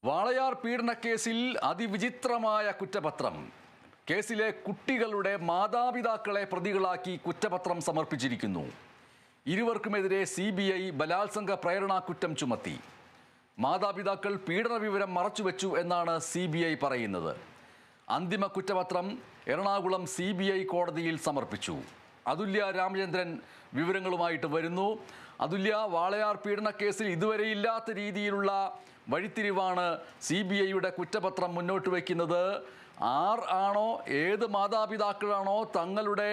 വാളയാർ പീഡനക്കേസിൽ അതിവിചിത്രമായ കുറ്റപത്രം. കേസിലെ കുട്ടികളുടെ മാതാപിതാക്കളെ പ്രതികളാക്കി കുറ്റപത്രം സമർപ്പിച്ചിരിക്കുന്നു. ഇരുവർക്കുമെതിരെ CBI ബലാത്സംഗ പ്രേരണാക്കുറ്റം ചുമത്തി. മാതാപിതാക്കൾ പീഡന വിവരം മറച്ചുവെച്ചു എന്നാണ് CBI പറയുന്നത്. അന്തിമ കുറ്റപത്രം എറണാകുളം CBI കോടതിയിൽ സമർപ്പിച്ചു. അതുല്യ രാമചന്ദ്രൻ വിവരങ്ങളുമായിട്ട് വരുന്നു. അതുല്യ, വാളയാർ പീഡനക്കേസിൽ ഇതുവരെ ഇല്ലാത്ത രീതിയിലുള്ള വഴിത്തിരിവാണ് CBIയുടെ കുറ്റപത്രം മുന്നോട്ട് വയ്ക്കുന്നത്. ആണോ, ഏത് മാതാപിതാക്കളാണോ തങ്ങളുടെ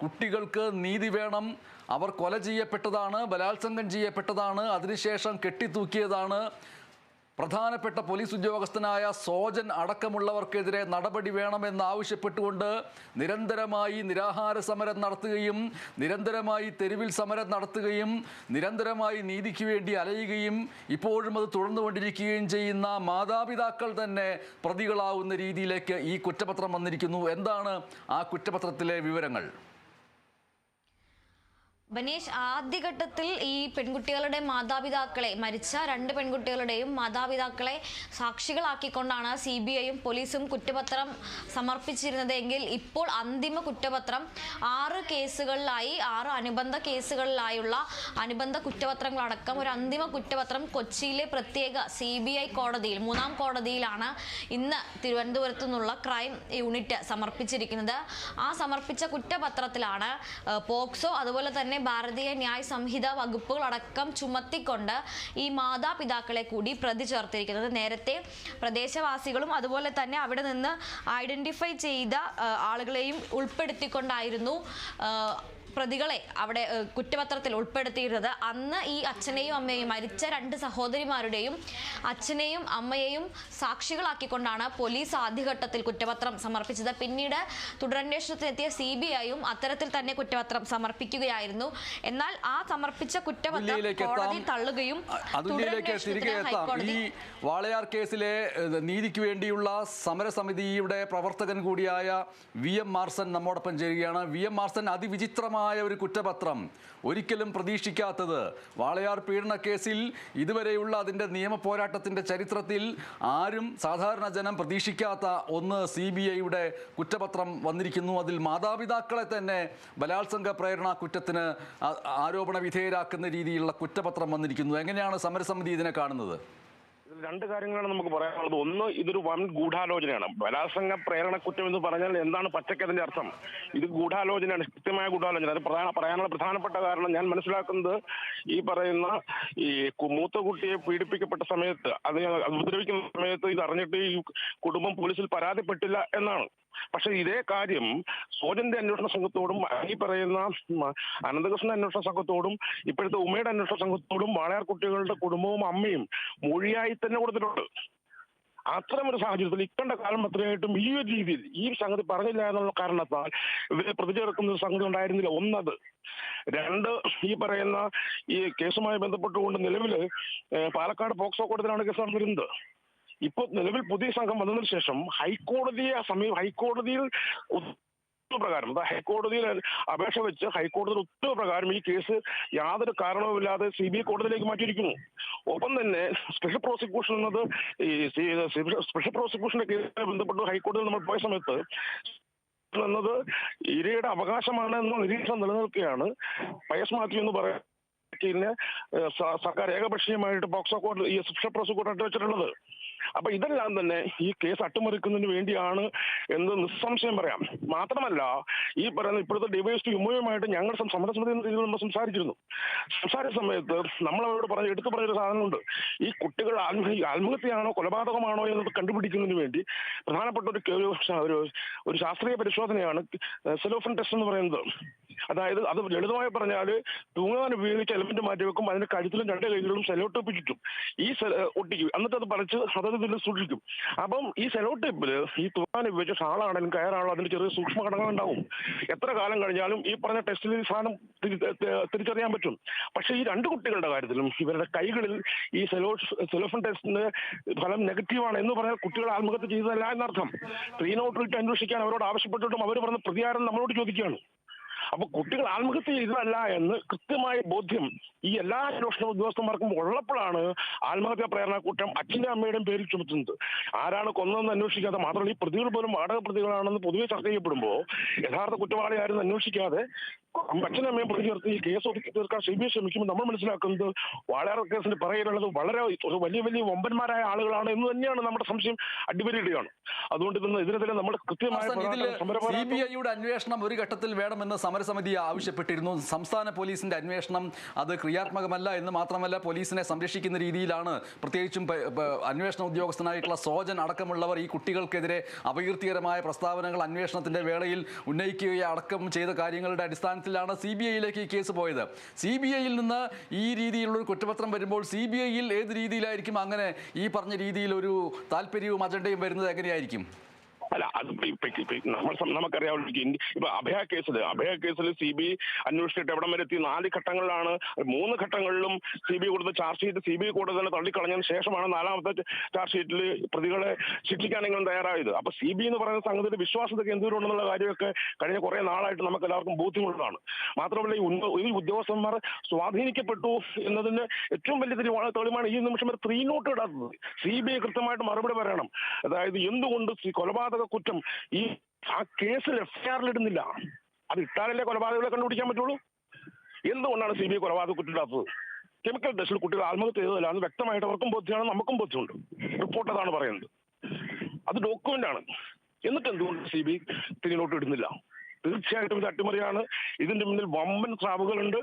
കുട്ടികൾക്ക് നീതി വേണം, അവർ കൊല ചെയ്യപ്പെട്ടതാണ്, ബലാത്സംഗം ചെയ്യപ്പെട്ടതാണ്, അതിനുശേഷം കെട്ടിത്തൂക്കിയതാണ്, പ്രധാനപ്പെട്ട പോലീസ് ഉദ്യോഗസ്ഥനായ സോജൻ അടക്കമുള്ളവർക്കെതിരെ നടപടി വേണമെന്നാവശ്യപ്പെട്ടുകൊണ്ട് നിരന്തരമായി നിരാഹാര സമരം നടത്തുകയും നിരന്തരമായി തെരുവിൽ സമരം നടത്തുകയും നിരന്തരമായി നീതിക്ക് വേണ്ടി അലയുകയും ഇപ്പോഴും അത് തുടർന്നുകൊണ്ടിരിക്കുകയും ചെയ്യുന്ന മാതാപിതാക്കൾ തന്നെ പ്രതികളാവുന്ന രീതിയിലേക്ക് ഈ കുറ്റപത്രം വന്നിരിക്കുന്നു. എന്താണ് ആ കുറ്റപത്രത്തിലെ വിവരങ്ങൾ? ബനീഷ്, ആദ്യഘട്ടത്തിൽ ഈ പെൺകുട്ടികളുടെ മാതാപിതാക്കളെ, മരിച്ച രണ്ട് പെൺകുട്ടികളുടെയും മാതാപിതാക്കളെ സാക്ഷികളാക്കിക്കൊണ്ടാണ് CBIയും പോലീസും കുറ്റപത്രം സമർപ്പിച്ചിരുന്നത് എങ്കിൽ ഇപ്പോൾ അന്തിമ കുറ്റപത്രം 6 കേസുകളിലായി, 6 അനുബന്ധ കേസുകളിലായുള്ള അനുബന്ധ കുറ്റപത്രങ്ങളടക്കം ഒരു അന്തിമ കുറ്റപത്രം കൊച്ചിയിലെ പ്രത്യേക CBI കോടതിയിൽ, 3ാം കോടതിയിലാണ് ഇന്ന് തിരുവനന്തപുരത്തു നിന്നുള്ള ക്രൈം യൂണിറ്റ് സമർപ്പിച്ചിരിക്കുന്നത്. ആ സമർപ്പിച്ച കുറ്റപത്രത്തിലാണ് പോക്സോ, അതുപോലെ തന്നെ ഭാരതീയ ന്യായ സംഹിത വകുപ്പുകളടക്കം ചുമത്തിക്കൊണ്ട് ഈ മാതാപിതാക്കളെ കൂടി പ്രതി ചേർത്തിരിക്കുന്നത്. നേരത്തെ പ്രദേശവാസികളും അതുപോലെ തന്നെ അവിടെ നിന്ന് ഐഡന്റിഫൈ ചെയ്ത ആളുകളെയും ഉൾപ്പെടുത്തിക്കൊണ്ടായിരുന്നു പ്രതികളെ അവിടെ കുറ്റപത്രത്തിൽ ഉൾപ്പെടുത്തിയിരുന്നത്. അന്ന് ഈ അച്ഛനെയും അമ്മയെയും, മരിച്ച 2 സഹോദരിമാരുടെയും അച്ഛനെയും അമ്മയെയും സാക്ഷികളാക്കിക്കൊണ്ടാണ് പോലീസ് ആദ്യഘട്ടത്തിൽ കുറ്റപത്രം സമർപ്പിച്ചത്. പിന്നീട് തുടരന്വേഷണത്തിനെത്തിയ CBIയും അത്തരത്തിൽ തന്നെ കുറ്റപത്രം സമർപ്പിക്കുകയായിരുന്നു. എന്നാൽ ആ സമർപ്പിച്ച കുറ്റപത്രം കോടതി തള്ളുകയും ഈ വാളയാർ കേസിലെ നീതിക്ക് വേണ്ടിയുള്ള സമരസമിതിയുടെ പ്രവർത്തകൻ കൂടിയായ VM മാർസൻ നമ്മോടൊപ്പം ചേരുകയാണ്. VM മാർസൻ, അതിവിചിത്രമായ ഒരു കുറ്റപത്രം, ഒരിക്കലും പ്രതീക്ഷിക്കാത്തത്. വാളയാർ പീഡനക്കേസിൽ ഇതുവരെയുള്ള അതിൻ്റെ നിയമ പോരാട്ടത്തിൻ്റെ ചരിത്രത്തിൽ ആരും, സാധാരണ ജനം പ്രതീക്ഷിക്കാത്ത ഒന്ന് CBIയുടെ കുറ്റപത്രം വന്നിരിക്കുന്നു. അതിൽ മാതാപിതാക്കളെ തന്നെ ബലാത്സംഗ പ്രേരണ കുറ്റത്തിന് ആരോപണ വിധേയരാക്കുന്ന രീതിയിലുള്ള കുറ്റപത്രം വന്നിരിക്കുന്നു. എങ്ങനെയാണ് സമരസമിതി ഇതിനെ കാണുന്നത്? രണ്ട് കാര്യങ്ങളാണ് നമുക്ക് പറയാനുള്ളത്. ഒന്ന്, ഇതൊരു വൻ ഗൂഢാലോചനയാണ്. ബലാത്സംഗ പ്രേരണ കുറ്റം എന്ന് പറഞ്ഞാൽ എന്താണ് പച്ചക്കതിന്റെ അർത്ഥം? ഇത് ഗൂഢാലോചനയാണ്, കൃത്യമായ ഗൂഢാലോചന. അത് പറയാനുള്ള പ്രധാനപ്പെട്ട കാരണം ഞാൻ മനസ്സിലാക്കുന്നത്, ഈ പറയുന്ന ഈ മൂത്ത കുട്ടിയെ പീഡിപ്പിക്കപ്പെട്ട സമയത്ത്, അതിനെ ഉപദ്രവിക്കുന്ന സമയത്ത് ഇത് അറിഞ്ഞിട്ട് ഈ കുടുംബം പോലീസിൽ പരാതിപ്പെട്ടില്ല എന്നാണ്. പക്ഷെ ഇതേ കാര്യം സോജന്റെ അന്വേഷണ സംഘത്തോടും ഈ പറയുന്ന അനന്തകൃഷ്ണൻ അന്വേഷണ സംഘത്തോടും ഇപ്പോഴത്തെ ഉമ്മയുടെ അന്വേഷണ സംഘത്തോടും വാളയാർ കുട്ടികളുടെ കുടുംബവും അമ്മയും മൊഴിയായി തന്നെ കൊടുത്തിട്ടുണ്ട്. അത്തരം ഒരു സാഹചര്യത്തിൽ ഇക്കണ്ട കാലം അത്രയായിട്ടും ഈ ഒരു രീതിയിൽ ഈ സംഗതി പറഞ്ഞില്ല എന്നുള്ള കാരണത്താൽ ഇവരെ പ്രതിചേർക്കുന്ന ഒരു സംഗതി ഉണ്ടായിരുന്നില്ല. ഒന്നത്. 2, ഈ പറയുന്ന ഈ കേസുമായി ബന്ധപ്പെട്ടുകൊണ്ട് നിലവിൽ പാലക്കാട് പോക്സോ കോടതിയിലാണ് കേസ് നടന്നിരുന്നത്. ഇപ്പോൾ നിലവിൽ പുതിയ സംഘം വന്നതിന് ശേഷം ഹൈക്കോടതിയിൽ പ്രകാരം, ഹൈക്കോടതിയിൽ അപേക്ഷ വെച്ച് ഹൈക്കോടതിയിൽ ഉത്തരവ് പ്രകാരം ഈ കേസ് യാതൊരു കാരണവുമില്ലാതെ CBI കോടതിയിലേക്ക് മാറ്റിയിരിക്കുന്നു. ഒപ്പം തന്നെ സ്പെഷ്യൽ പ്രോസിക്യൂഷൻ എന്നത് സ്പെഷ്യൽ പ്രോസിക്യൂഷന്റെ കേസുമായി ബന്ധപ്പെട്ട് ഹൈക്കോടതിയിൽ നമ്മൾ പോയ സമയത്ത് എന്നത് ഇരയുടെ അവകാശമാണ് എന്ന നിരീക്ഷണം നിലനിൽക്കുകയാണ്. പയസ് മാത്യു എന്ന് പറയുന്ന സർക്കാർ ഏകപക്ഷീയമായിട്ട് പോക്സോ കോടതി ഈ സ്പെഷ്യൽ പ്രോസിക്യൂട്ടർ വെച്ചിട്ടുള്ളത്. അപ്പൊ ഇതെല്ലാം തന്നെ ഈ കേസ് അട്ടിമറിക്കുന്നതിന് വേണ്ടിയാണ് എന്ന് നിസ്സംശയം പറയാം. മാത്രമല്ല, ഈ പറയുന്ന ഇപ്പോഴത്തെ ഡിവൈഎസ്പി ഉമ്മയുമായിട്ട് ഞങ്ങൾ സമരസമിതി നമ്മൾ സംസാരിച്ചിരുന്നു. സംസാരിച്ച സമയത്ത് നമ്മൾ അവരോട് എടുത്തു പറഞ്ഞൊരു സാധനമുണ്ട്. ഈ കുട്ടികൾ ആത്മഹത്യയാണോ കൊലപാതകമാണോ എന്നത് കണ്ടുപിടിക്കുന്നതിന് വേണ്ടി പ്രധാനപ്പെട്ട ഒരു ശാസ്ത്രീയ പരിശോധനയാണ് സെലോഫൻ ടെസ്റ്റ് എന്ന് പറയുന്നത്. അതായത് അത് ലളിതമായി പറഞ്ഞാൽ, തൂങ്ങാൻ ഉപയോഗിച്ച് എലമെന്റ് മാറ്റി വെക്കും, അതിന്റെ കഴുത്തിലും 2 കൈകളിലും സെലോട്ടേപ്പ് ചുറ്റും ഈ ഒട്ടിക്കും, എന്നിട്ട് അത് പറിച്ച് ഇതിൽ സൂക്ഷിക്കും. അപ്പം ഈ സെലോട്ടേപ്പിൽ ഈ തൂങ്ങാൻ ഉപയോഗിച്ച ഷാളാണെങ്കിലും കയറാണല്ലോ അതിൽ ചെറിയ സൂക്ഷ്മ ഘടകങ്ങൾ ഉണ്ടാവും. എത്ര കാലം കഴിഞ്ഞാലും ഈ പറഞ്ഞ ടെസ്റ്റിൽ ഈ സാധനം തിരിച്ചറിയാൻ പറ്റും. പക്ഷേ ഈ 2 കുട്ടികളുടെ കാര്യത്തിലും ഇവരുടെ കൈകളിൽ ഈ സെലോഫൻ ടെസ്റ്റിന്റെ ഫലം നെഗറ്റീവാണ് എന്ന് പറഞ്ഞാൽ കുട്ടികൾ ആത്മഹത്യ ചെയ്തതല്ല എന്നർത്ഥം. 308 അന്വേഷിക്കാൻ അവരോട് ആവശ്യപ്പെട്ടിട്ടും അവർ പറഞ്ഞ പ്രതികാരം നമ്മളോട് ചോദിക്കുകയാണ്. അപ്പൊ കുട്ടികൾ ആത്മഹത്യ ചെയ്തതല്ല എന്ന് കൃത്യമായ ബോധ്യം ഈ എല്ലാ അന്വേഷണ ഉദ്യോഗസ്ഥന്മാർക്കും ഉള്ളപ്പോഴാണ് ആത്മഹത്യാ പ്രേരണ കുറ്റം അച്ഛൻ്റെ അമ്മയുടെയും പേരിൽ ചുമത്തുന്നത്. ആരാണ് കൊന്നതെന്ന് അന്വേഷിക്കാതെ, മാത്രമല്ല ഈ പ്രതികൾ പോലും വാടക പ്രതികളാണെന്ന് പൊതുവെ ചർച്ച ചെയ്യപ്പെടുമ്പോൾ യഥാർത്ഥ കുറ്റവാളി ആരും അന്വേഷിക്കാതെ അച്ഛനും അമ്മയും പ്രതി ചേർത്ത് ഈ കേസ് ഒതുക്കി തീർക്കാൻ CBI ശ്രമിക്കുമ്പോൾ നമ്മൾ മനസ്സിലാക്കുന്നത് വാളയാർ കേസിന്റെ പറയുന്നത് വളരെ ഒരു വലിയ വലിയ വമ്പന്മാരായ ആളുകളാണ് എന്ന് തന്നെയാണ് നമ്മുടെ സംശയം അടിവരയിടുകയാണ്. അതുകൊണ്ട് ഇതിനെതിരെ നമ്മൾ കൃത്യമായ CBIയുടെ അന്വേഷണം ഒരു ഘട്ടത്തിൽ വേണമെന്ന് സമരസമിതി ആവശ്യപ്പെട്ടിരുന്നു. സംസ്ഥാന പോലീസിന്റെ അന്വേഷണം അത് ക്രിയാത്മകമല്ല എന്ന് മാത്രമല്ല, പോലീസിനെ സംരക്ഷിക്കുന്ന രീതിയിലാണ്. പ്രത്യേകിച്ചും അന്വേഷണ ഉദ്യോഗസ്ഥനായിട്ടുള്ള സോജൻ അടക്കമുള്ളവർ ഈ കുട്ടികൾക്കെതിരെ അപകീർത്തികരമായ പ്രസ്താവനകൾ അന്വേഷണത്തിന്റെ വേളയിൽ ഉന്നയിക്കുകയടക്കം ചെയ്ത കാര്യങ്ങളുടെ അടിസ്ഥാനത്തിലാണ് CBIയിലേക്ക് ഈ കേസ് പോയത്. CBIയിൽ നിന്ന് ഈ രീതിയിലുള്ളൊരു കുറ്റപത്രം വരുമ്പോൾ CBIയിൽ ഏത് രീതിയിലായിരിക്കും അങ്ങനെ ഈ പറഞ്ഞ രീതിയിൽ ഒരു താല്പര്യവും അജണ്ടയും വരുന്നത് എങ്ങനെയായിരിക്കും? അല്ല, അത് നമുക്കറിയാവുന്ന ഇപ്പൊ അഭയ കേസിൽ CBI അന്വേഷിച്ചിട്ട് എവിടം വരെ എത്തി? 4 ഘട്ടങ്ങളിലാണ്. 3 ഘട്ടങ്ങളിലും CBI കൊടുത്ത ചാർജ് ഷീറ്റ് CBI കോടതി തന്നെ തള്ളിക്കളഞ്ഞതിന് ശേഷമാണ് 4ാമത്തെ ചാർജ് ഷീറ്റിൽ പ്രതികളെ ശിക്ഷിക്കാനെങ്കിലും തയ്യാറായത്. അപ്പൊ CBI എന്ന് പറയുന്ന സംഗതിയുടെ വിശ്വാസത്തൊക്കെ എന്തുകൊണ്ടുണ്ടെന്നുള്ള കാര്യമൊക്കെ കഴിഞ്ഞ കുറെ നാളായിട്ട് നമുക്ക് എല്ലാവർക്കും ബോധ്യമുള്ളതാണ്. മാത്രമല്ല ഈ ഉദ്യോഗസ്ഥന്മാർ സ്വാധീനിക്കപ്പെട്ടു എന്നതിന് ഏറ്റവും വലിയ തെളിവാണ് ഈ നിമിഷം വരെ 3 നോട്ട് ഇടാത്തത്. CBI കൃത്യമായിട്ട് മറുപടി പറയണം. അതായത് എന്തുകൊണ്ട് കൊലപാതക കുറ്റം ആ കേസിൽ FIR ഇടുന്നില്ല? അത് ഇട്ടാലല്ലേ കൊലപാതകളെ കണ്ടുപിടിക്കാൻ പറ്റുള്ളൂ. എന്തുകൊണ്ടാണ് CBI കൊലപാതക കുറ്റം ഇടാത്തത്? കെമിക്കൽ ടെസ്റ്റിൽ കുട്ടികൾ ആത്മഹത്യ ചെയ്തതല്ല എന്ന് വ്യക്തമായിട്ട് അവർക്കും ബോധ്യമാണ്, നമുക്കും ബോധ്യമുണ്ട്. റിപ്പോർട്ട് അതാണ് പറയുന്നത്. അത് ഡോക്യുമെന്റ് ആണ്. എന്നിട്ട് എന്തുകൊണ്ട് CBI തിരിഞ്ഞോട്ട് ഇടുന്നില്ല? തീർച്ചയായിട്ടും ഇത് അട്ടിമറിയാണ്. ഇതിന്റെ മുന്നിൽ വമ്പൻ സ്രാവുകളുണ്ട്.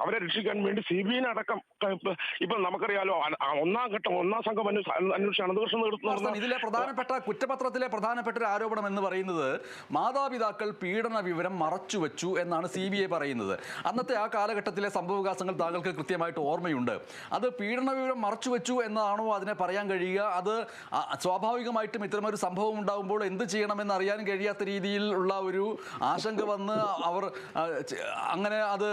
അവരെ രക്ഷിക്കാൻ വേണ്ടി CBI അടക്കം ഇപ്പൊ നമുക്കറിയാലോ, 1 സംഘം അന്വേഷണം. ഇതിലെ പ്രധാനപ്പെട്ട കുറ്റപത്രത്തിലെ പ്രധാനപ്പെട്ട ഒരു ആരോപണം എന്ന് പറയുന്നത് മാതാപിതാക്കൾ പീഡന വിവരം മറച്ചുവെച്ചു എന്നാണ് CBI പറയുന്നത്. അന്നത്തെ ആ കാലഘട്ടത്തിലെ സംഭവവികാസങ്ങൾ താങ്കൾക്ക് കൃത്യമായിട്ട് ഓർമ്മയുണ്ട്. അത് പീഡന വിവരം മറച്ചുവെച്ചു എന്നാണോ അതിനെ പറയാൻ കഴിയുക? അത് സ്വാഭാവികമായിട്ടും ഇത്തരമൊരു സംഭവം ഉണ്ടാകുമ്പോൾ എന്ത് ചെയ്യണമെന്ന് അറിയാൻ കഴിയാത്ത രീതിയിലുള്ള ഒരു ആശങ്ക വന്ന് അവർ അങ്ങനെ അത്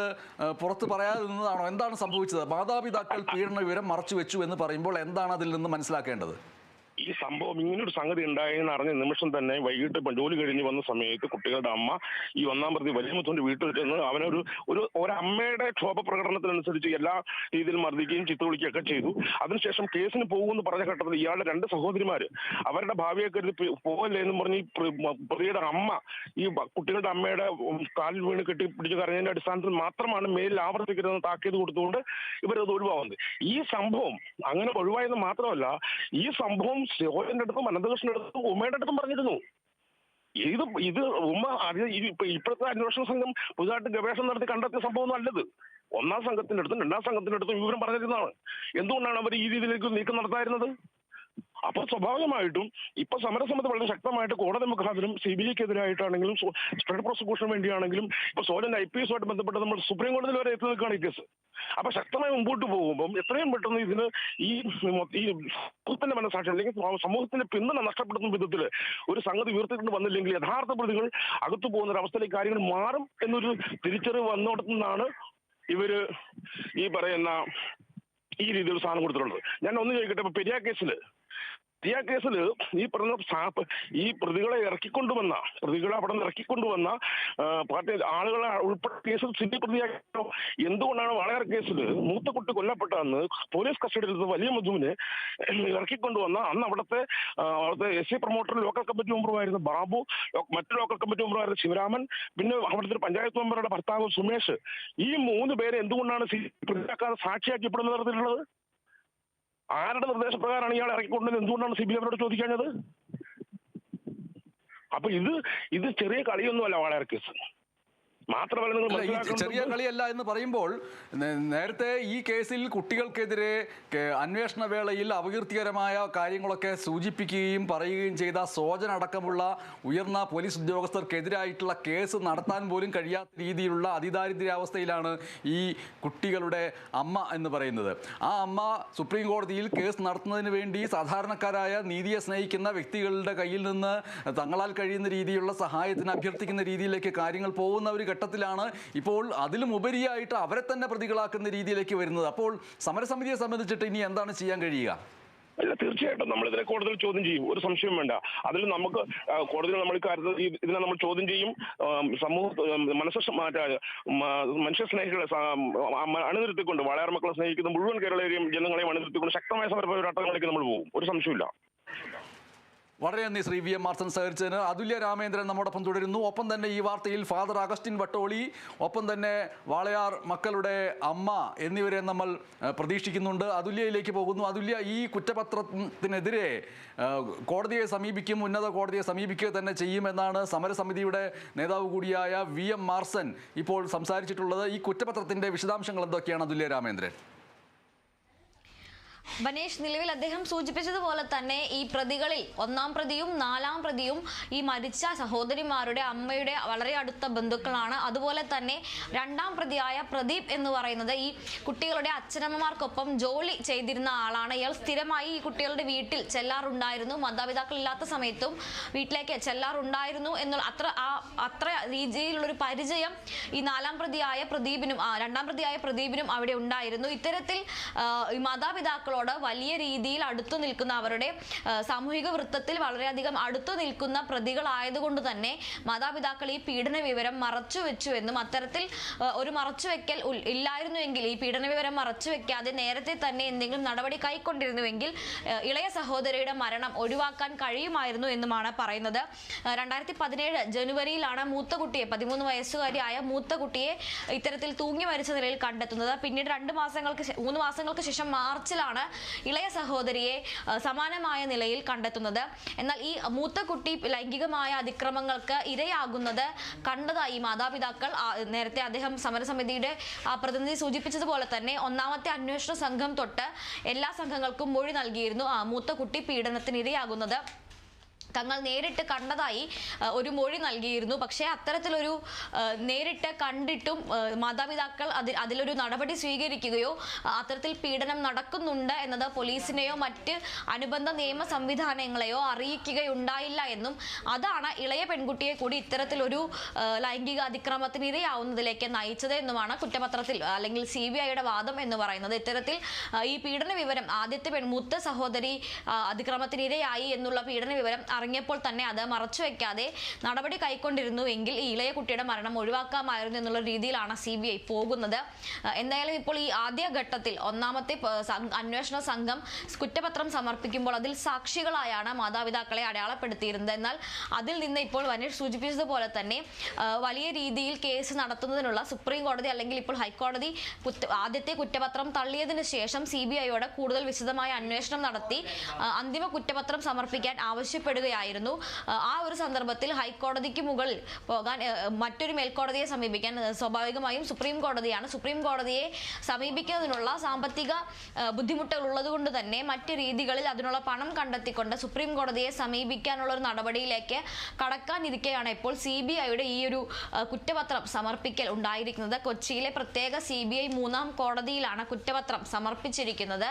പുറത്ത് പറയാതെ നിന്നതാണോ? എന്താണ് സംഭവിച്ചത്? മാതാപിതാക്കൾ പീഡന വിവരം മറച്ചു വെച്ചു എന്ന് പറയുമ്പോൾ എന്താണ് അതിൽ നിന്ന് മനസ്സിലാക്കേണ്ടത്? ഈ സംഭവം ഇങ്ങനൊരു സംഗതി ഉണ്ടായെന്ന് അറിഞ്ഞ നിമിഷം തന്നെ വൈകിട്ട് ജോലി കഴിഞ്ഞ് വന്ന സമയത്ത് കുട്ടികളുടെ അമ്മ ഈ 1-ാം പ്രതി വലിയമുത്തോന്റെ വീട്ടിൽ ചെന്ന് ഒരമ്മയുടെ ക്ഷോഭ പ്രകടനത്തിനനുസരിച്ച് എല്ലാ രീതിയിലും മർദ്ദിക്കുകയും ചിത്ത വിളിക്കുകയൊക്കെ ചെയ്തു. അതിനുശേഷം കേസിന് പോകുമെന്ന് പറഞ്ഞ ഘട്ടത്തിൽ ഇയാളുടെ 2 സഹോദരിമാര് അവരുടെ ഭാവിയെ കരുതി പോകല്ലേ എന്ന് പറഞ്ഞ് പ്രതിയുടെ അമ്മ ഈ കുട്ടികളുടെ അമ്മയുടെ കാലിൽ വീണ് കെട്ടിപ്പിടിച്ച് കരഞ്ഞതിന്റെ അടിസ്ഥാനത്തിൽ മാത്രമാണ് മേലിൽ ആവർത്തിക്കരുതെന്ന് താക്കീത് കൊടുത്തുകൊണ്ട് ഇവരത് ഒഴിവാകുന്നത്. ഈ സംഭവം അങ്ങനെ ഒഴിവായെന്ന് മാത്രമല്ല, ഈ സംഭവം സോജന്റെ അടുത്തും അനന്തകൃഷ്ണന്റെ അടുത്തും ഉമ്മയുടെ അടുത്തും പറഞ്ഞിരുന്നു. ഇത് ഉമ്മ ഇപ്പോഴത്തെ അന്വേഷണ സംഘം പുതുതായിട്ട് ഗവേഷണം നടത്തി കണ്ടെത്തിയ സംഭവം അല്ലത്. 1-ാം സംഘത്തിന്റെ അടുത്തും 2-ാം സംഘത്തിന്റെ അടുത്തും വിവരം പറഞ്ഞിരുന്നതാണ്. എന്തുകൊണ്ടാണ് അവർ ഈ രീതിയിലേക്ക് നീക്കം നടത്തായിരുന്നത്? അപ്പോൾ സ്വാഭാവികമായിട്ടും ഇപ്പൊ സമരസമിതി വളരെ ശക്തമായിട്ട് കോടതി മുഖാന്തരം CBIക്കെതിരായിട്ടാണെങ്കിലും സ്പെഷ്യൽ പ്രോസിക്യൂഷന് വേണ്ടിയാണെങ്കിലും ഇപ്പൊ സോജൻ IPS ബന്ധപ്പെട്ട് നമ്മൾ സുപ്രീം കോടതിയിൽ വരെ എത്തി നിൽക്കുകയാണ് ഈ കേസ്. അപ്പൊ ശക്തമായി മുമ്പോട്ട് പോകുമ്പോൾ എത്രയും പെട്ടെന്ന് ഇതിന് ഈ സമൂഹത്തിന്റെ മനസ്സാക്ഷി അല്ലെങ്കിൽ സമൂഹത്തിന്റെ പിന്തുണ നഷ്ടപ്പെടുന്ന വിധത്തിൽ ഒരു സംഗതി ഉയർത്തിക്കൊണ്ട് വന്നില്ലെങ്കിൽ യഥാർത്ഥ പ്രതികൾ അകത്തു പോകുന്ന ഒരു അവസ്ഥയിലേക്ക് കാര്യങ്ങൾ മാറും എന്നൊരു തിരിച്ചറിവ് വന്നോടത്തുനിന്നാണ് ഇവര് ഈ പറയുന്ന ഈ രീതിയിൽ സാധനം കൊടുത്തിട്ടുള്ളത്. ഞാൻ ഒന്ന് ചോദിക്കട്ടെ, ഇപ്പൊ പെരിയ കേസിൽ ഈ പറഞ്ഞ ഈ പ്രതികളെ അവിടെ നിന്ന് ഇറക്കിക്കൊണ്ടുവന്ന പാർട്ടി ആളുകളെ ഉൾപ്പെട്ട കേസിൽ സിറ്റി പ്രതിയാക്കിയോ? എന്തുകൊണ്ടാണ് വാളയാർ കേസിൽ മൂത്ത കുട്ടി കൊല്ലപ്പെട്ടതെന്ന് പോലീസ് കസ്റ്റഡിയിൽ വലിയ മധുവിനെ ഇറക്കിക്കൊണ്ടുവന്ന അന്ന് അവിടുത്തെ SC പ്രൊമോട്ടർ ലോക്കൽ കമ്മിറ്റി മെമ്പറുമായിരുന്ന ബാബു, മറ്റു ലോക്കൽ കമ്മിറ്റി മെമ്പറുമായിരുന്ന ശിവരാമൻ, പിന്നെ അവിടുത്തെ ഒരു പഞ്ചായത്ത് മെമ്പറുടെ ഭർത്താവ് സുമേഷ്, ഈ 3 പേരെ എന്തുകൊണ്ടാണ് പ്രതിയാക്കാതെ സാക്ഷിയാക്കിപ്പെടുന്ന തരത്തിലുള്ളത്? ആരുടെ നിർദ്ദേശപ്രകാരമാണ് ഇയാൾ ഇറക്കിക്കൊണ്ടത്? എന്തുകൊണ്ടാണ് CBI അവരോട് ചോദിക്കാഞ്ഞത്? അപ്പൊ ഇത് ചെറിയ കളിയൊന്നുമല്ല വാളയാർ കേസ്. ചെറിയ കളിയല്ല എന്ന് പറയുമ്പോൾ നേരത്തെ ഈ കേസിൽ കുട്ടികൾക്കെതിരെ അന്വേഷണ വേളയിൽ അപകീർത്തികരമായ കാര്യങ്ങളൊക്കെ സൂചിപ്പിക്കുകയും പറയുകയും ചെയ്ത സോജൻ അടക്കമുള്ള ഉയർന്ന പോലീസ് ഉദ്യോഗസ്ഥർക്കെതിരായിട്ടുള്ള കേസ് നടത്താൻ പോലും കഴിയാത്ത രീതിയിലുള്ള അതിദാരിദ്ര്യാവസ്ഥയിലാണ് ഈ കുട്ടികളുടെ അമ്മ എന്ന് പറയുന്നത്. ആ അമ്മ സുപ്രീം കോടതിയിൽ കേസ് നടത്തുന്നതിന് വേണ്ടി സാധാരണക്കാരായ നീതിയെ സ്നേഹിക്കുന്ന വ്യക്തികളുടെ കയ്യിൽ നിന്ന് തങ്ങളാൽ കഴിയുന്ന രീതിയിലുള്ള സഹായത്തിന് അഭ്യർത്ഥിക്കുന്ന രീതിയിലേക്ക് കാര്യങ്ങൾ പോകുന്ന ഒരു ഘട്ടത്തിലാണ് ഇപ്പോൾ അതിലും ഉപരിയായിട്ട് അവരെ തന്നെ പ്രതികളാക്കുന്ന രീതിയിലേക്ക് വരുന്നത്. അപ്പോൾ സമരസമിതിയെ സംബന്ധിച്ചിട്ട് ഇനി എന്താണ് ചെയ്യാൻ കഴിയുക? അല്ല, തീർച്ചയായിട്ടും നമ്മൾ ഇതിനെ കോടതിയിൽ ചോദ്യം ചെയ്യും, ഒരു സംശയം വേണ്ട. അതിൽ നമുക്ക് കോടതിയിൽ നമ്മൾ ഇതിനെ നമ്മൾ ചോദ്യം ചെയ്യും. മനുഷ്യ സ്നേഹികളെ അണിനിർത്തിക്കൊണ്ട്, വാളയാർ മക്കളെ സ്നേഹിക്കുന്ന മുഴുവൻ കേരളീയരെയും ജനങ്ങളെയും അണിനിർത്തിക്കൊണ്ട് ശക്തമായ സമര പോരാട്ടങ്ങളിലേക്ക് നമ്മൾ പോകും, ഒരു സംശയമില്ല. വളരെ നന്ദി ശ്രീ വി എം മാർസൺ സഹകരിച്ചതിന്. അതുല്യ രാമേന്ദ്രൻ നമ്മോടൊപ്പം തുടരുന്നു. ഒപ്പം തന്നെ ഈ വാർത്തയിൽ ഫാദർ അഗസ്റ്റിൻ വട്ടോളി, ഒപ്പം തന്നെ വാളയാർ മക്കളുടെ അമ്മ എന്നിവരെ നമ്മൾ പ്രതീക്ഷിക്കുന്നുണ്ട്. അതുല്യയിലേക്ക് പോകുന്നു. അതുല്യ, ഈ കുറ്റപത്രത്തിനെതിരെ കോടതിയെ സമീപിക്കും, ഉന്നത കോടതിയെ സമീപിക്കുക തന്നെ ചെയ്യുമെന്നാണ് സമരസമിതിയുടെ നേതാവ് കൂടിയായ വി എം മാർസൺ ഇപ്പോൾ സംസാരിച്ചിട്ടുള്ളത്. ഈ കുറ്റപത്രത്തിന്റെ വിശദാംശങ്ങൾ എന്തൊക്കെയാണ് അതുല്യ രാമേന്ദ്രൻ? ബനേഷ്, നിലവിൽ അദ്ദേഹം സൂചിപ്പിച്ചതുപോലെ തന്നെ ഈ പ്രതികളിൽ ഒന്നാം പ്രതിയും നാലാം പ്രതിയും ഈ മരിച്ച സഹോദരിമാരുടെ അമ്മയുടെ വളരെ അടുത്ത ബന്ധുക്കളാണ്. അതുപോലെ തന്നെ രണ്ടാം പ്രതിയായ പ്രദീപ് എന്ന് പറയുന്നത് ഈ കുട്ടികളുടെ അച്ഛനമ്മമാർക്കൊപ്പം ജോലി ചെയ്തിരുന്ന ആളാണ്. ഇയാൾ സ്ഥിരമായി ഈ കുട്ടികളുടെ വീട്ടിൽ ചെല്ലാറുണ്ടായിരുന്നു. മാതാപിതാക്കൾ ഇല്ലാത്ത സമയത്തും വീട്ടിലേക്ക് ചെല്ലാറുണ്ടായിരുന്നു എന്നുള്ള അത്ര രീതിയിലുള്ളൊരു പരിചയം ഈ നാലാം പ്രതിയായ പ്രദീപിനും രണ്ടാം പ്രതിയായ പ്രദീപിനും അവിടെ ഉണ്ടായിരുന്നു. ഇത്തരത്തിൽ ഈ മാതാപിതാക്കളോട് വലിയ രീതിയിൽ അടുത്തു നിൽക്കുന്ന, അവരുടെ സാമൂഹിക വൃത്തത്തിൽ വളരെയധികം അടുത്തു നിൽക്കുന്ന പ്രതികളായതുകൊണ്ട് തന്നെ മാതാപിതാക്കൾ ഈ പീഡന വിവരം മറച്ചുവെച്ചു എന്നും, അത്തരത്തിൽ ഒരു മറച്ചുവെക്കൽ ഇല്ലായിരുന്നുവെങ്കിൽ, ഈ പീഡന വിവരം മറച്ചുവെക്കാതെ നേരത്തെ തന്നെ എന്തെങ്കിലും നടപടി കൈക്കൊണ്ടിരുന്നുവെങ്കിൽ ഇളയ സഹോദരിയുടെ മരണം ഒഴിവാക്കാൻ കഴിയുമായിരുന്നു എന്നുമാണ് പറയുന്നത്. 2017 ജനുവരിയിലാണ് മൂത്ത കുട്ടിയെ, 13 വയസ്സുകാരിയായ മൂത്ത കുട്ടിയെ ഇത്തരത്തിൽ തൂങ്ങി മരിച്ച നിലയിൽ കണ്ടെത്തുന്നത്. പിന്നീട് 3 മാസങ്ങൾക്ക് ശേഷം മാർച്ചിലാണ് ഇളയ സഹോദരിയെ സമാനമായ നിലയിൽ കണ്ടെത്തുന്നത്. എന്നാൽ ഈ മൂത്ത കുട്ടി ലൈംഗികമായ അതിക്രമങ്ങൾക്ക് ഇരയാകുന്നത് കണ്ടതായി മാതാപിതാക്കൾ, നേരത്തെ അദ്ദേഹം സമരസമിതിയുടെ പ്രതിനിധി സൂചിപ്പിച്ചതുപോലെ തന്നെ ഒന്നാമത്തെ അന്വേഷണ സംഘം തൊട്ട് എല്ലാ സംഘങ്ങൾക്കും മൊഴി നൽകിയിരുന്നു. മൂത്ത കുട്ടി പീഡനത്തിന് ഇരയാകുന്നത് തങ്ങൾ നേരിട്ട് കണ്ടതായി ഒരു മൊഴി നൽകിയിരുന്നു. പക്ഷേ അത്തരത്തിലൊരു നേരിട്ട് കണ്ടിട്ടും മാതാപിതാക്കൾ അതിലൊരു നടപടി സ്വീകരിക്കുകയോ അത്തരത്തിൽ പീഡനം നടക്കുന്നുണ്ട് എന്നത് പോലീസിനെയോ മറ്റ് അനുബന്ധ നിയമ സംവിധാനങ്ങളെയോ അറിയിക്കുകയുണ്ടായില്ല എന്നും, അതാണ് ഇളയ പെൺകുട്ടിയെ കൂടി ഇത്തരത്തിലൊരു ലൈംഗിക അതിക്രമത്തിന് ഇരയാവുന്നതിലേക്ക് നയിച്ചത് എന്നുമാണ് കുറ്റപത്രത്തിൽ അല്ലെങ്കിൽ CBIയുടെ വാദം എന്ന് പറയുന്നത്. ഇത്തരത്തിൽ ഈ പീഡന വിവരം ആദ്യത്തെ മൂത്ത സഹോദരി അതിക്രമത്തിന് ഇരയായി എന്നുള്ള പീഡന വിവരം അറിഞ്ഞപ്പോൾ തന്നെ അത് മറച്ചുവെക്കാതെ നടപടി കൈക്കൊണ്ടിരുന്നു എങ്കിൽ ഈ ഇളയ കുട്ടിയുടെ മരണം ഒഴിവാക്കാമായിരുന്നു എന്നുള്ള രീതിയിലാണ് CBI പോകുന്നത്. എന്തായാലും ഇപ്പോൾ ഈ ആദ്യ ഘട്ടത്തിൽ ഒന്നാമത്തെ അന്വേഷണ സംഘം കുറ്റപത്രം സമർപ്പിക്കുമ്പോൾ അതിൽ സാക്ഷികളായാണ് മാതാപിതാക്കളെ അടയാളപ്പെടുത്തിയിരുന്നത്. എന്നാൽ അതിൽ നിന്ന് ഇപ്പോൾ വനീഷ് സൂചിപ്പിച്ചതുപോലെ തന്നെ വലിയ രീതിയിൽ കേസ് നടത്തുന്നതിനുള്ള സുപ്രീം കോടതി അല്ലെങ്കിൽ ഇപ്പോൾ ഹൈക്കോടതി ആദ്യത്തെ കുറ്റപത്രം തള്ളിയതിനു ശേഷം CBIയോട് കൂടുതൽ വിശദമായ അന്വേഷണം നടത്തി അന്തിമ കുറ്റപത്രം സമർപ്പിക്കാൻ ആവശ്യപ്പെടുകയായിരുന്നു. ആ ഒരു സന്ദർഭത്തിൽ ഹൈക്കോടതിക്ക് മുകളിൽ പോകാൻ മറ്റൊരു മേൽക്കോടതിയെ സമീപിക്കാൻ സ്വാഭാവികമായും സുപ്രീം കോടതിയാണ്. സുപ്രീം കോടതിയെ സമീപിക്കുന്നതിനുള്ള സാമ്പത്തിക ബുദ്ധിമുട്ടുകൾ ഉള്ളതുകൊണ്ട് തന്നെ മറ്റ് രീതികളിൽ അതിനുള്ള പണം കണ്ടെത്തിക്കൊണ്ട് സുപ്രീം കോടതിയെ സമീപിക്കാനുള്ള ഒരു നടപടിയിലേക്ക് കടക്കാനിരിക്കെയാണ് ഇപ്പോൾ CBIയുടെ ഈ ഒരു കുറ്റപത്രം സമർപ്പിക്കൽ ഉണ്ടായിരിക്കുന്നത്. കൊച്ചിയിലെ പ്രത്യേക CBI 3ാം കോടതിയിലാണ് കുറ്റപത്രം സമർപ്പിച്ചിരിക്കുന്നത്.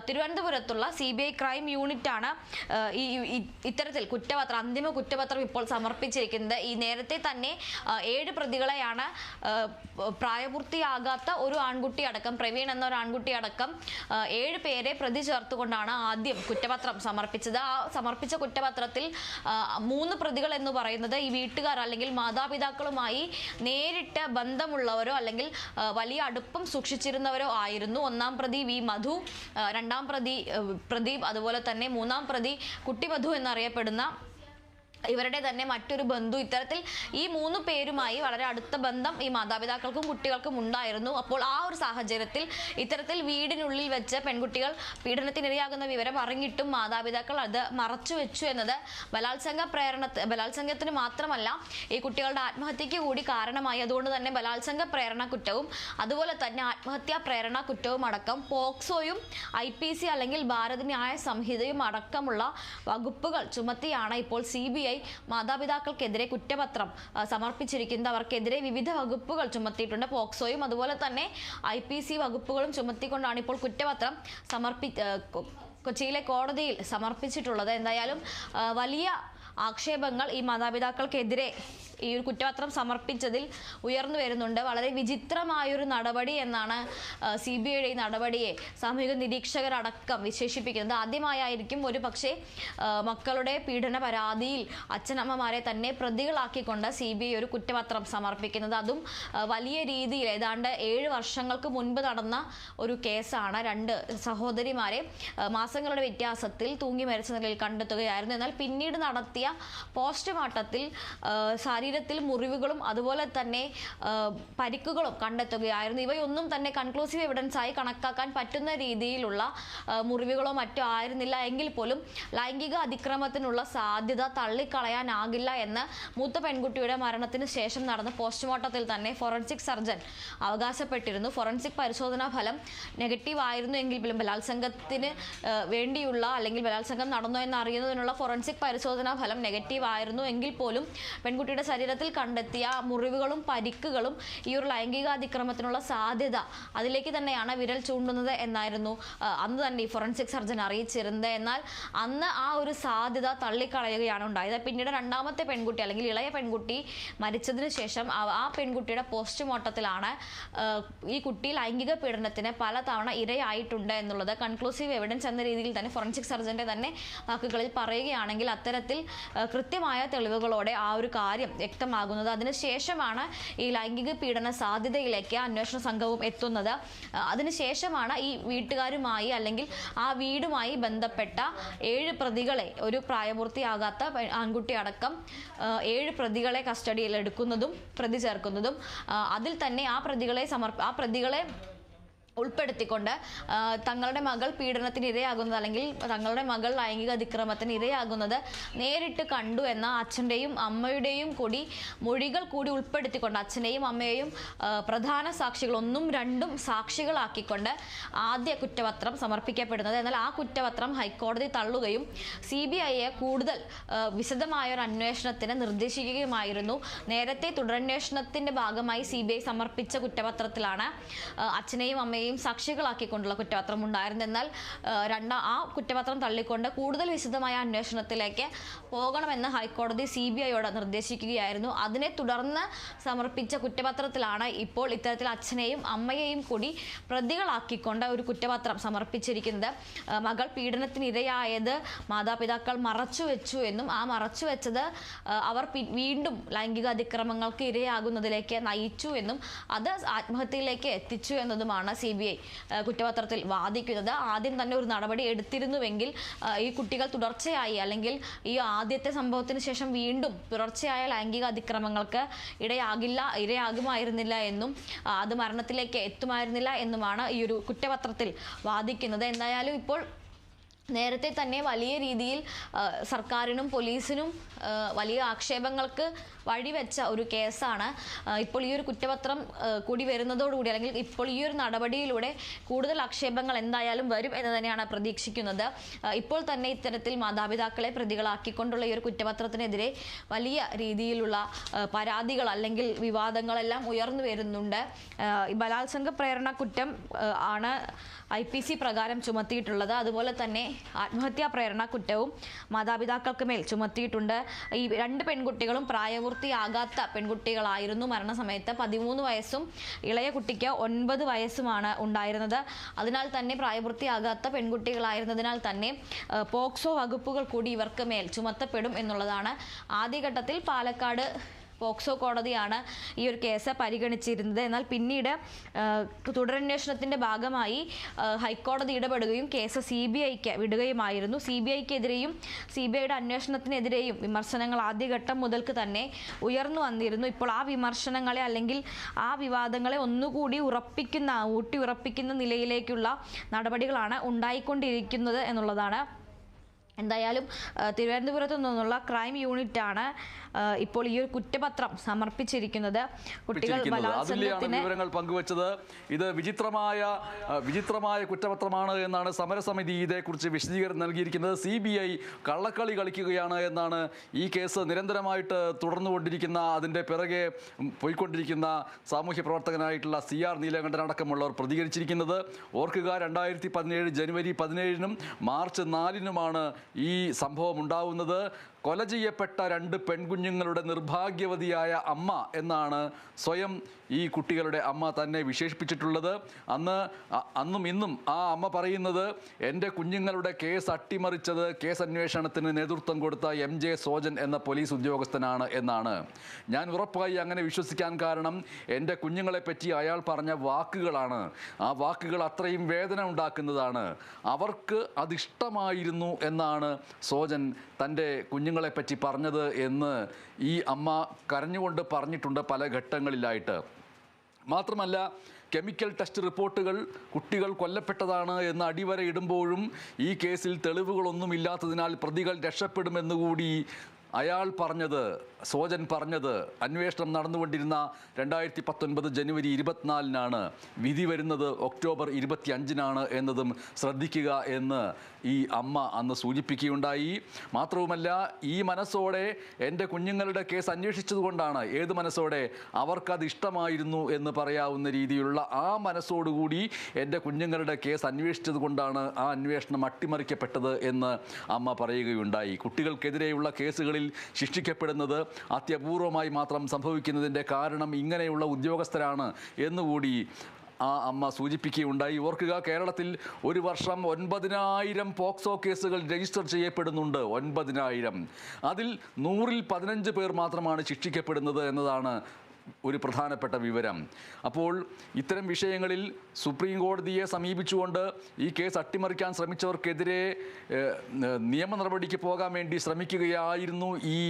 തിരുവനന്തപുരത്തുള്ള CBI ക്രൈം യൂണിറ്റാണ് ഇത്തരത്തിൽ അന്തിമ കുറ്റപത്രം ഇപ്പോൾ സമർപ്പിച്ചിരിക്കുന്നത്. ഈ നേരത്തെ തന്നെ 7 പ്രതികളെയാണ് പ്രായപൂർത്തിയാകാത്ത ഒരു ആൺകുട്ടി അടക്കം, പ്രവീൺ എന്ന ഒരു ആൺകുട്ടി അടക്കം 7 പേരെ പ്രതി ചേർത്തുകൊണ്ടാണ് ആദ്യം കുറ്റപത്രം സമർപ്പിച്ചത്. ആ സമർപ്പിച്ച കുറ്റപത്രത്തിൽ 3 പ്രതികൾ എന്ന് പറയുന്നത് ഈ വീട്ടുകാർ അല്ലെങ്കിൽ മാതാപിതാക്കളുമായി നേരിട്ട് ബന്ധമുള്ളവരോ അല്ലെങ്കിൽ വലിയ അടുപ്പം സൂക്ഷിച്ചിരുന്നവരോ ആയിരുന്നു. ഒന്നാം പ്രതി വി മധു, രണ്ടാം പ്രതി പ്രദീപ്, അതുപോലെ തന്നെ മൂന്നാം പ്രതി കുട്ടി മധു എന്നറിയപ്പെടുന്ന ഇവരുടെ തന്നെ മറ്റൊരു ബന്ധു. ഇത്തരത്തിൽ ഈ 3 പേരുമായി വളരെ അടുത്ത ബന്ധം ഈ മാതാപിതാക്കൾക്കും കുട്ടികൾക്കും ഉണ്ടായിരുന്നു. അപ്പോൾ ആ ഒരു സാഹചര്യത്തിൽ ഇത്തരത്തിൽ വീടിനുള്ളിൽ വെച്ച് പീഡനത്തിനിരയാകുന്ന വിവരം അറിഞ്ഞിട്ടും മാതാപിതാക്കൾ അത് മറച്ചു വെച്ചു എന്നത് ബലാത്സംഗത്തിന് മാത്രമല്ല ഈ കുട്ടികളുടെ ആത്മഹത്യക്ക് കൂടി കാരണമായി. അതുകൊണ്ട് തന്നെ ബലാത്സംഗ പ്രേരണ കുറ്റവും അതുപോലെ തന്നെ ആത്മഹത്യാ പ്രേരണ കുറ്റവും അടക്കം പോക്സോയും IPC അല്ലെങ്കിൽ ഭാരത് ന്യായ സംഹിതയും അടക്കമുള്ള വകുപ്പുകൾ ചുമത്തിയാണ് ഇപ്പോൾ CBI മാതാപിതാക്കൾക്കെതിരെ കുറ്റപത്രം സമർപ്പിച്ചിരിക്കുന്നത്. അവർക്കെതിരെ വിവിധ വകുപ്പുകൾ ചുമത്തിയിട്ടുണ്ട്. പോക്സോയും അതുപോലെ തന്നെ IPC വകുപ്പുകളും ചുമത്തിക്കൊണ്ടാണ് ഇപ്പോൾ കുറ്റപത്രം കൊച്ചിയിലെ കോടതിയിൽ സമർപ്പിച്ചിട്ടുള്ളത്. എന്തായാലും വലിയ ആക്ഷേപങ്ങൾ ഈ മാതാപിതാക്കൾക്കെതിരെ ഈ ഒരു കുറ്റപത്രം സമർപ്പിച്ചതിൽ ഉയർന്നു വരുന്നുണ്ട്. വളരെ വിചിത്രമായൊരു നടപടി എന്നാണ് CBIയുടെ ഈ നടപടിയെ സാമൂഹിക നിരീക്ഷകരടക്കം വിശേഷിപ്പിക്കുന്നത്. ആദ്യമായായിരിക്കും ഒരു പക്ഷേ മക്കളുടെ പീഡന പരാതിയിൽ അച്ഛനമ്മമാരെ തന്നെ പ്രതികളാക്കിക്കൊണ്ട് CBI ഒരു കുറ്റപത്രം സമർപ്പിക്കുന്നത്. അതും വലിയ രീതിയിൽ ഏതാണ്ട് 7 വർഷങ്ങൾക്ക് മുൻപ് നടന്ന ഒരു കേസാണ്. 2 സഹോദരിമാരെ മാസങ്ങളുടെ വ്യത്യാസത്തിൽ തൂങ്ങി മരിച്ച നിലയിൽ കണ്ടെത്തുകയായിരുന്നു. എന്നാൽ പിന്നീട് നടത്തിയ പോസ്റ്റ്മോർട്ടത്തിൽ ശരീരത്തിൽ മുറിവുകളും അതുപോലെ തന്നെ പരിക്കുകളും കണ്ടെത്തുകയായിരുന്നു. ഇവയൊന്നും തന്നെ കൺക്ലൂസീവ് എവിഡൻസ് ആയി കണക്കാക്കാൻ പറ്റുന്ന രീതിയിലുള്ള മുറിവുകളോ മറ്റോ ആയിരുന്നില്ല എങ്കിൽ പോലും ലൈംഗിക അതിക്രമത്തിനുള്ള സാധ്യത തള്ളിക്കളയാനാകില്ല എന്ന് മൂത്ത പെൺകുട്ടിയുടെ മരണത്തിന് ശേഷം നടന്ന പോസ്റ്റ്മോർട്ടത്തിൽ തന്നെ ഫോറൻസിക് സർജൻ അവകാശപ്പെട്ടിരുന്നു. ഫോറൻസിക് പരിശോധനാ ഫലം നെഗറ്റീവ് ആയിരുന്നു എങ്കിൽ പോലും ബലാത്സംഗത്തിന് വേണ്ടിയുള്ള അല്ലെങ്കിൽ ബലാത്സംഗം നടന്നോ എന്ന് അറിയുന്നതിനുള്ള ഫോറൻസിക് പരിശോധനാ ഫലം നെഗറ്റീവ് ആയിരുന്നു എങ്കിൽ പോലും പെൺകുട്ടിയുടെ ശരീരത്തിൽ കണ്ടെത്തിയ മുറിവുകളും പരിക്കുകളും ഈ ഒരു ലൈംഗികാതിക്രമത്തിനുള്ള സാധ്യത അതിലേക്ക് തന്നെയാണ് വിരൽ ചൂണ്ടുന്നത് എന്നായിരുന്നു അന്ന് തന്നെ ഈ ഫോറൻസിക് സർജൻ അറിയിച്ചിരുന്നത്. എന്നാൽ അന്ന് ആ ഒരു സാധ്യത തള്ളിക്കളയുകയാണ് ഉണ്ടായത്. പിന്നീട് രണ്ടാമത്തെ പെൺകുട്ടി അല്ലെങ്കിൽ ഇളയ പെൺകുട്ടി മരിച്ചതിന് ശേഷം ആ പെൺകുട്ടിയുടെ പോസ്റ്റ്മോർട്ടത്തിലാണ് ഈ കുട്ടി ലൈംഗിക പീഡനത്തിന് പലതവണ ഇരയായിട്ടുണ്ട് എന്നുള്ളത് കൺക്ലൂസീവ് എവിഡൻസ് എന്ന രീതിയിൽ തന്നെ ഫോറൻസിക് സർജന്റെ തന്നെ വാക്കുകളിൽ പറയുകയാണെങ്കിൽ അത്തരത്തിൽ കൃത്യമായ തെളിവുകളോടെ ആ ഒരു കാര്യം വ്യക്തമാകുന്നത്. അതിനുശേഷമാണ് ഈ ലൈംഗിക പീഡന സാധ്യതയിലേക്ക് അന്വേഷണ സംഘവും എത്തുന്നത്. അതിനുശേഷമാണ് ഈ വീട്ടുകാരുമായി അല്ലെങ്കിൽ ആ വീടുമായി ബന്ധപ്പെട്ട 7 പ്രതികളെ, ഒരു പ്രായപൂർത്തിയാകാത്ത ആൺകുട്ടി അടക്കം 7 പ്രതികളെ കസ്റ്റഡിയിൽ എടുക്കുന്നതും പ്രതി ചേർക്കുന്നതും അതിൽ തന്നെ ആ പ്രതികളെ ഉൾപ്പെടുത്തിക്കൊണ്ട് തങ്ങളുടെ മകൾ പീഡനത്തിന് ഇരയാകുന്നത് അല്ലെങ്കിൽ തങ്ങളുടെ മകൾ ലൈംഗിക അതിക്രമത്തിന് ഇരയാകുന്നത് നേരിട്ട് കണ്ടു എന്ന അച്ഛൻ്റെയും അമ്മയുടെയും കൂടി മൊഴികൾ കൂടി ഉൾപ്പെടുത്തിക്കൊണ്ട് അച്ഛനെയും അമ്മയെയും പ്രധാന സാക്ഷികൾ 1ഉം 2ഉം സാക്ഷികളാക്കിക്കൊണ്ട് ആദ്യ കുറ്റപത്രം സമർപ്പിക്കപ്പെടുന്നത്. എന്നാൽ ആ കുറ്റപത്രം ഹൈക്കോടതി തള്ളുകയും CBIയെ കൂടുതൽ വിശദമായ ഒരു അന്വേഷണത്തിന് നിർദ്ദേശിക്കുകയുമായിരുന്നു. നേരത്തെ തുടരന്വേഷണത്തിന്റെ ഭാഗമായി CBI സമർപ്പിച്ച കുറ്റപത്രത്തിലാണ് അച്ഛനെയും അമ്മയെയും സാക്ഷികളാക്കിക്കൊണ്ടുള്ള കുറ്റപത്രം ഉണ്ടായിരുന്നു. എന്നാൽ ആ കുറ്റപത്രം തള്ളിക്കൊണ്ട് കൂടുതൽ വിശദമായ അന്വേഷണത്തിലേക്ക് പോകണമെന്ന് ഹൈക്കോടതി CBIയോട് നിർദ്ദേശിക്കുകയായിരുന്നു. അതിനെ തുടർന്ന് സമർപ്പിച്ച കുറ്റപത്രത്തിലാണ് ഇപ്പോൾ ഇത്തരത്തിൽ അച്ഛനെയും അമ്മയെയും കൂടി പ്രതികളാക്കിക്കൊണ്ട് ഒരു കുറ്റപത്രം സമർപ്പിച്ചിരിക്കുന്നത്. മകൾ പീഡനത്തിന് ഇരയായത് മാതാപിതാക്കൾ മറച്ചുവെച്ചു എന്നും ആ മറച്ചുവെച്ചത് അവർ വീണ്ടും ലൈംഗിക അതിക്രമങ്ങൾക്ക് ഇരയാകുന്നതിലേക്ക് നയിച്ചു എന്നും അത് ആത്മഹത്യയിലേക്ക് എത്തിച്ചു എന്നതുമാണ് CBI കുറ്റപത്രത്തിൽ വാദിക്കുന്നത്. ആദ്യം തന്നെ ഒരു നടപടി എടുത്തിരുന്നുവെങ്കിൽ ഈ കുട്ടികൾ തുടർച്ചയായി അല്ലെങ്കിൽ ഈ ആദ്യത്തെ സംഭവത്തിന് ശേഷം വീണ്ടും തുടർച്ചയായ ലൈംഗിക അതിക്രമങ്ങൾക്ക് ഇരയാകുമായിരുന്നില്ല എന്നും അത് മരണത്തിലേക്ക് എത്തുമായിരുന്നില്ല എന്നുമാണ് ഈ ഒരു കുറ്റപത്രത്തിൽ വാദിക്കുന്നത്. എന്തായാലും ഇപ്പോൾ നേരത്തെ തന്നെ വലിയ രീതിയിൽ സർക്കാരിനും പോലീസിനും വലിയ ആക്ഷേപങ്ങൾക്ക് വഴിവെച്ച ഒരു കേസാണ്. ഇപ്പോൾ ഈ ഒരു കുറ്റപത്രം കൂടി വരുന്നതോടുകൂടി അല്ലെങ്കിൽ ഇപ്പോൾ ഈ ഒരു നടപടിയിലൂടെ കൂടുതൽ ആക്ഷേപങ്ങൾ എന്തായാലും വരും എന്ന് തന്നെയാണ് പ്രതീക്ഷിക്കുന്നത്. ഇപ്പോൾ തന്നെ ഇത്തരത്തിൽ മാതാപിതാക്കളെ പ്രതികളാക്കിക്കൊണ്ടുള്ള ഈ ഒരു കുറ്റപത്രത്തിനെതിരെ വലിയ രീതിയിലുള്ള പരാതികൾ അല്ലെങ്കിൽ വിവാദങ്ങളെല്ലാം ഉയർന്നു വരുന്നുണ്ട്. ബലാത്സംഗ പ്രേരണ കുറ്റം ആണ് IPC പ്രകാരം ചുമത്തിയിട്ടുള്ളത്. അതുപോലെ തന്നെ ആത്മഹത്യാ പ്രേരണ കുറ്റവും മാതാപിതാക്കൾക്ക് മേൽ ചുമത്തിയിട്ടുണ്ട്. ഈ 2 പെൺകുട്ടികളും പ്രായപൂർത്തിയാകാത്ത പെൺകുട്ടികളായിരുന്നു. മരണസമയത്ത് 13 വയസ്സും ഇളയ കുട്ടിക്ക് 9 വയസ്സുമാണ് ഉണ്ടായിരുന്നത്. അതിനാൽ തന്നെ പ്രായപൂർത്തിയാകാത്ത പെൺകുട്ടികളായിരുന്നതിനാൽ തന്നെ പോക്സോ വകുപ്പുകൾ കൂടി ഇവർക്ക് മേൽ ചുമത്തപ്പെടും എന്നുള്ളതാണ്. ആദ്യഘട്ടത്തിൽ പാലക്കാട് പോക്സോ കോടതിയാണ് ഈ ഒരു കേസ് പരിഗണിച്ചിരുന്നത്. എന്നാൽ പിന്നീട് തുടരന്വേഷണത്തിന്റെ ഭാഗമായി ഹൈക്കോടതി ഇടപെടുകയും കേസ് CBIക്ക് വിടുകയുമായിരുന്നു. CBIക്കെതിരെയും CBIയുടെ അന്വേഷണത്തിനെതിരെയും വിമർശനങ്ങൾ ആദ്യഘട്ടം മുതൽക്ക് തന്നെ ഉയർന്നു വന്നിരുന്നു. ഇപ്പോൾ ആ വിമർശനങ്ങളെ അല്ലെങ്കിൽ ആ വിവാദങ്ങളെ ഒന്നുകൂടി ഊട്ടി ഉറപ്പിക്കുന്ന നിലയിലേക്കുള്ള നടപടികളാണ് ഉണ്ടായിക്കൊണ്ടിരിക്കുന്നത് എന്നുള്ളതാണ്. എന്തായാലും തിരുവനന്തപുരത്തു നിന്നുള്ള ക്രൈം യൂണിറ്റാണ് ഇപ്പോൾ ഈ ഒരു കുറ്റപത്രം സമർപ്പിച്ചിരിക്കുന്നത്. കുട്ടികൾ ബലാത്സംഗത്തിന് വിവരങ്ങൾ പങ്കുവച്ചത്. ഇത് വിചിത്രമായ കുറ്റപത്രമാണ് എന്നാണ് സമരസമിതി ഇതേക്കുറിച്ച് വിശദീകരണം നൽകിയിരിക്കുന്നത്. CBI കള്ളക്കളി കളിക്കുകയാണ് എന്നാണ് ഈ കേസ് നിരന്തരമായിട്ട് തുടർന്നുകൊണ്ടിരിക്കുന്ന അതിൻ്റെ പിറകെ പോയിക്കൊണ്ടിരിക്കുന്ന സാമൂഹ്യ പ്രവർത്തകനായിട്ടുള്ള CR നീലകണ്ഠൻ അടക്കമുള്ളവർ പ്രതികരിച്ചിരിക്കുന്നത്. ഓർക്കുക, 2017 ജനുവരി 17-നും മാർച്ച് 4-നുമാണ് ഈ സംഭവം ഉണ്ടാവുന്നത്. കൊല ചെയ്യപ്പെട്ട 2 പെൺകുഞ്ഞുങ്ങളുടെ നിർഭാഗ്യവതിയായ അമ്മ എന്നാണ് സ്വയം ഈ കുട്ടികളുടെ അമ്മ തന്നെ വിശേഷിപ്പിച്ചിട്ടുള്ളത്. അന്നും ഇന്നും ആ അമ്മ പറയുന്നത്, എൻ്റെ കുഞ്ഞുങ്ങളുടെ കേസ് അട്ടിമറിച്ചത് കേസ് അന്വേഷണത്തിന് നേതൃത്വം കൊടുത്ത MJ സോജൻ എന്ന പോലീസ് ഉദ്യോഗസ്ഥനാണ് എന്നാണ്. ഞാൻ ഉറപ്പായി അങ്ങനെ വിശ്വസിക്കാൻ കാരണം എൻ്റെ കുഞ്ഞുങ്ങളെപ്പറ്റി അയാൾ പറഞ്ഞ വാക്കുകളാണ്. ആ വാക്കുകൾ അത്രയും വേദന ഉണ്ടാക്കുന്നതാണ്. അവർക്ക് അതിഷ്ടമായിരുന്നു എന്നാണ് സോജൻ തൻ്റെ കുഞ്ഞുങ്ങളെപ്പറ്റി പറഞ്ഞത് എന്ന് ഈ അമ്മ കരഞ്ഞുകൊണ്ട് പറഞ്ഞിട്ടുണ്ട് പല ഘട്ടങ്ങളിലായിട്ട്. മാത്രമല്ല, കെമിക്കൽ ടെസ്റ്റ് റിപ്പോർട്ടുകൾ കുട്ടികൾ കൊല്ലപ്പെട്ടതാണ് എന്ന് അടിവര ഇടുമ്പോഴും ഈ കേസിൽ തെളിവുകളൊന്നുമില്ലാത്തതിനാൽ പ്രതികൾ രക്ഷപ്പെടുമെന്നുകൂടി അയാൾ പറഞ്ഞത്, സോജൻ പറഞ്ഞത്, അന്വേഷണം നടന്നുകൊണ്ടിരുന്ന 2019 ജനുവരി 24-നാണ്. വിധി വരുന്നത് ഒക്ടോബർ 25-നാണ് എന്നതും ശ്രദ്ധിക്കുക എന്ന് ഈ അമ്മ അന്ന് സൂചിപ്പിക്കുകയുണ്ടായി. മാത്രവുമല്ല, ഈ മനസ്സോടെ എൻ്റെ കുഞ്ഞുങ്ങളുടെ കേസ് അന്വേഷിച്ചതുകൊണ്ടാണ്, ഏത് മനസ്സോടെ, അവർക്കത് ഇഷ്ടമായിരുന്നു എന്ന് പറയാവുന്ന രീതിയിലുള്ള ആ മനസ്സോടുകൂടി എൻ്റെ കുഞ്ഞുങ്ങളുടെ കേസ് അന്വേഷിച്ചത് കൊണ്ടാണ് ആ അന്വേഷണം അട്ടിമറിക്കപ്പെട്ടത് എന്ന് അമ്മ പറയുകയുണ്ടായി. കുട്ടികൾക്കെതിരെയുള്ള കേസുകളിൽ ശിക്ഷിക്കപ്പെടുന്നത് അത്യപൂർവമായി മാത്രം സംഭവിക്കുന്നതിൻ്റെ കാരണം ഇങ്ങനെയുള്ള ഉദ്യോഗസ്ഥരാണ് എന്നുകൂടി ആ അമ്മ സൂചിപ്പിക്കുകയുണ്ടായി. ഓർക്കുക, കേരളത്തിൽ ഒരു വർഷം 9000 പോക്സോ കേസുകൾ രജിസ്റ്റർ ചെയ്യപ്പെടുന്നുണ്ട്. 9000. അതിൽ 100-ൽ 15 പേർ മാത്രമാണ് ശിക്ഷിക്കപ്പെടുന്നത് എന്നതാണ് ഒരു പ്രധാനപ്പെട്ട വിവരം. അപ്പോൾ ഇത്തരം വിഷയങ്ങളിൽ സുപ്രീം കോടതിയെ സമീപിച്ചുകൊണ്ട് ഈ കേസ് അട്ടിമറിക്കാൻ ശ്രമിച്ചവർക്കെതിരെ നിയമ നടപടിക്ക് പോകാൻ വേണ്ടി ശ്രമിക്കുകയായിരുന്നു ഈ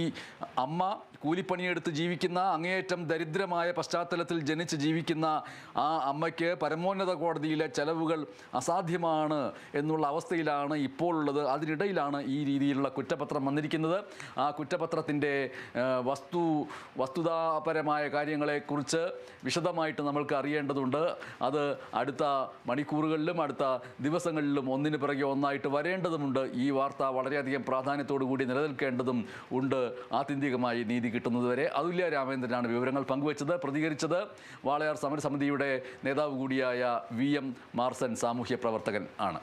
അമ്മ. കൂലിപ്പണിയെടുത്ത് ജീവിക്കുന്ന, അങ്ങേയറ്റം ദരിദ്രമായ പശ്ചാത്തലത്തിൽ ജനിച്ച് ജീവിക്കുന്ന ആ അമ്മയ്ക്ക് പരമോന്നത കോടതിയിലെ ചെലവുകൾ അസാധ്യമാണ് എന്നുള്ള അവസ്ഥയിലാണ് ഇപ്പോൾ ഉള്ളത്. അതിനിടയിലാണ് ഈ രീതിയിലുള്ള കുറ്റപത്രം വന്നിരിക്കുന്നത്. ആ കുറ്റപത്രത്തിൻ്റെ വസ്തുതാപരമായ കാര്യങ്ങളെക്കുറിച്ച് വിശദമായിട്ട് നമ്മൾക്ക് അറിയേണ്ടതുണ്ട്. അത് അടുത്ത മണിക്കൂറുകളിലും അടുത്ത ദിവസങ്ങളിലും ഒന്നിനു പിറകെ ഒന്നായിട്ട് വരേണ്ടതുമുണ്ട്. ഈ വാർത്ത വളരെയധികം പ്രാധാന്യത്തോടു കൂടി നിലനിൽക്കേണ്ടതും ഉണ്ട്. ആത്യന്തികമായി നീതി കിട്ടുന്നതുവരെ. അതുല്യ രാമേന്ദ്രനാണ് വിവരങ്ങൾ പങ്കുവച്ചത്. പ്രതികരിച്ചത് വാളയാർ സമരസമിതിയുടെ നേതാവ് കൂടിയായ VM മാർസൻ, സാമൂഹ്യ പ്രവർത്തകൻ ആണ്.